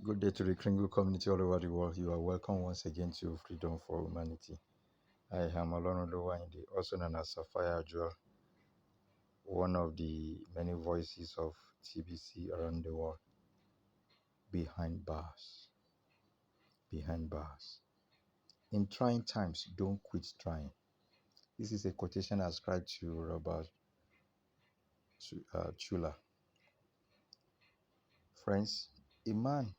Good day to the Kringle community all over the world. You are welcome once again to Freedom for Humanity. I am Olorun Lowayinde, also known as Sapphire Jewel, one of the many voices of TBC around the world. Behind bars. Behind bars. In trying times, don't quit trying. This is a quotation ascribed to Robert Chula. Friends, a man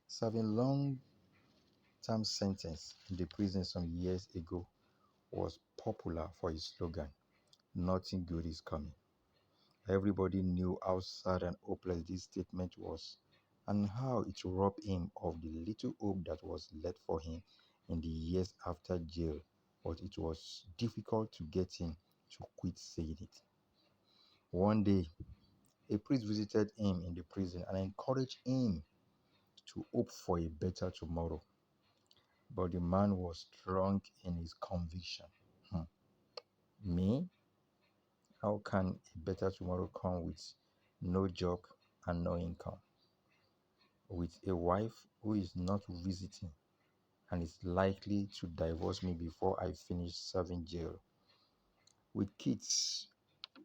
serving long-term sentence in the prison some years ago was popular for his slogan, "Nothing good is coming." Everybody knew how sad and hopeless this statement was, and how it robbed him of the little hope that was left for him in the years after jail, but it was difficult to get him to quit saying it. One day, a priest visited him in the prison and encouraged him to hope for a better tomorrow. But the man was strong in his conviction. Me? How can a better tomorrow come with no job and no income? With a wife who is not visiting and is likely to divorce me before I finish serving jail? With kids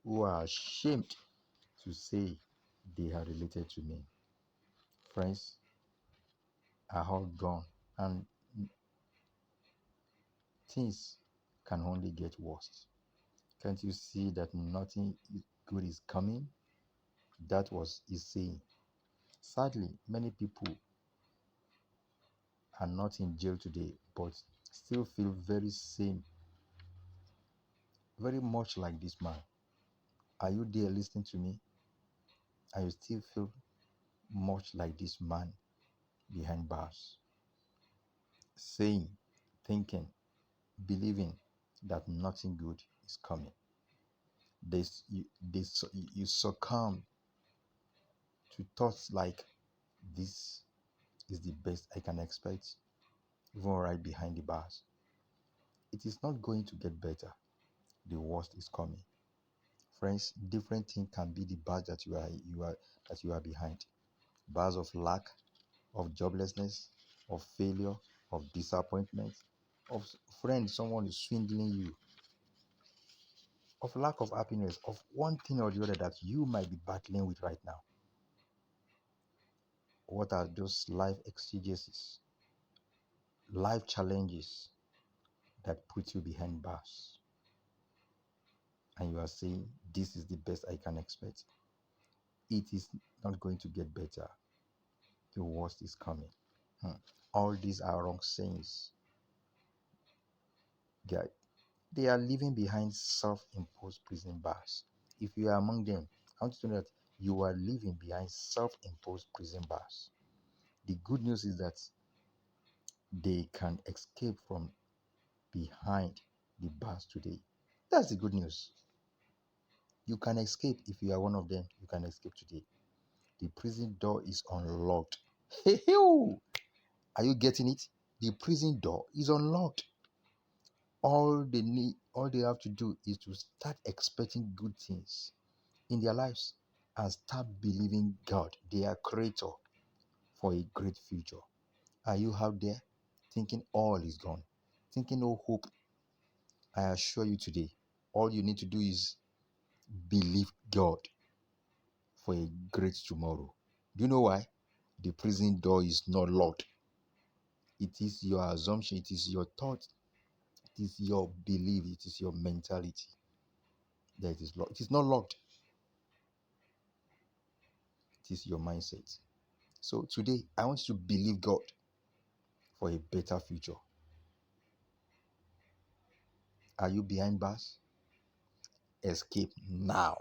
who are ashamed to say they are related to me? Friends are all gone, and things can only get worse. Can't you see that nothing good is coming? That was his saying. Sadly, many people are not in jail today, but still feel very much like this man. Are you there listening to me? And you still feel much like this man behind bars, saying, thinking, believing that nothing good is coming. You succumb to thoughts like, this is the best I can expect, even right behind the bars. It is not going to get better. The worst is coming. Friends, different things can be the bars that you are behind. Bars of lack, of joblessness, of failure, of disappointment, of someone is swindling you, of lack of happiness, of one thing or the other that you might be battling with right now. What are those life exigencies, life challenges that put you behind bars? And you are saying, this is the best I can expect. It is not going to get better. The worst is coming. All these are wrong sayings. They are living behind self-imposed prison bars. If you are among them, I want you to know that you are living behind self-imposed prison bars. The good news is that they can escape from behind the bars today. That's the good news. You can escape. If you are one of them, you can escape today. The prison door is unlocked. Hey, are you getting it? The prison door is unlocked. All they have to do is to start expecting good things in their lives and start believing God, their creator, for a great future. Are you out there thinking all is gone, thinking no hope? I assure you today, all you need to do is believe God for a great tomorrow. Do you know why? The prison door is not locked. It is your assumption, it is your thought, it is your belief, it is your mentality that it is locked. It is not locked. It is your mindset. So today, I want you to believe God for a better future. Are you behind bars? Escape now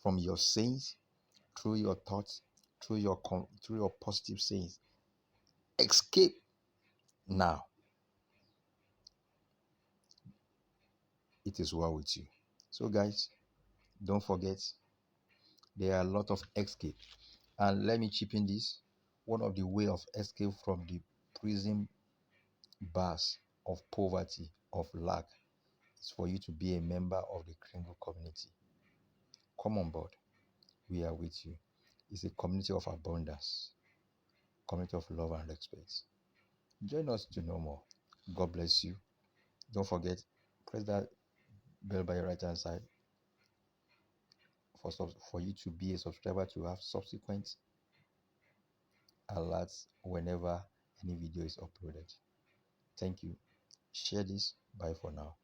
from your sins, through your thoughts, through your positive sayings. Escape now. It is well with you. So guys, don't forget, there are a lot of escape. And let me chip in this. One of the way of escape from the prison bars of poverty, of lack, is for you to be a member of the Kringle community. Come on board. We are with you. It's a community of abundance. community of love and respect. Join us to know more. God bless you. Don't forget, press that bell by your right hand side for you to be a subscriber to have subsequent alerts whenever any video is uploaded. Thank you. Share this. Bye for now.